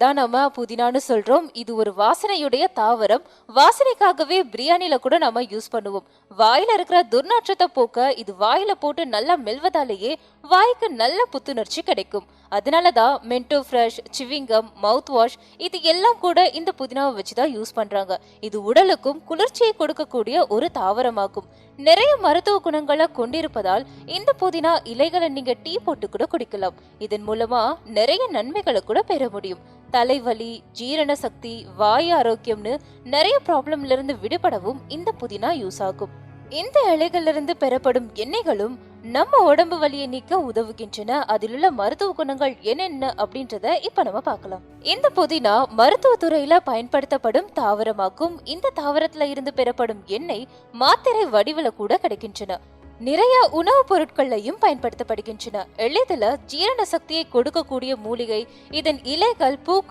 தான் நம்ம புதினான்னு சொல்றோம். இது ஒரு வாசனையுடைய தாவரம். வாசனைக்காகவே பிரியாணில கூட நாம யூஸ் பண்ணுவோம். வாயில இருக்கிற துர்நாற்றத்தை போக்க இது வாயில போட்டு நல்லா மெல்வதாலேயே வாய்க்கு நல்ல புத்துணர்ச்சி கிடைக்கும். அதனாலதான் மென்டோ ஃப்ரெஷ், சிவிங்கம், மவுத் வாஷ் இது எல்லாம் கூட இந்த புதினாவை வச்சுதான் யூஸ் பண்றாங்க. இது உடலுக்கும் குளிர்ச்சியை கொடுக்கக்கூடிய ஒரு தாவரமாகும். நிறைய மருத்துவ குணங்களை கொண்டிருப்பதால் இந்த புதினா இலைகளை நீங்க டீ போட்டு கூட குடிக்கலாம். இதன் மூலமா நிறைய நன்மைகளை கூட பெற முடியும். தலைவலி, ஜீரண சக்தி, வாயு ஆரோக்கியம்னு நிறைய ப்ராப்ளம்ல இருந்து விடுபடவும் இந்த புதினா யூஸ் ஆகும். இந்த இலைகள்ல இருந்து பெறப்படும் எண்ணெய்களும் நம்ம உடம்பு வலியை நீக்க உதவுகின்றன. அதில் உள்ள மருத்துவ குணங்கள் என்னென்ன அப்படின்றத இப்ப நம்ம பார்க்கலாம். இந்த புதினா மருத்துவ துறையில பயன்படுத்தப்படும் தாவரமாகும். இந்த தாவரத்துல இருந்து பெறப்படும் எண்ணெய் மாத்திரை வடிவில கூட கிடைக்கின்றன. நிறைய உணவுப் பொருட்கள்லையும் பயன்படுத்தப்படுகின்றன. எளிதில் ஜீரண சக்தியை கொடுக்கக்கூடிய மூலிகை. இதன் இலைகள், பூ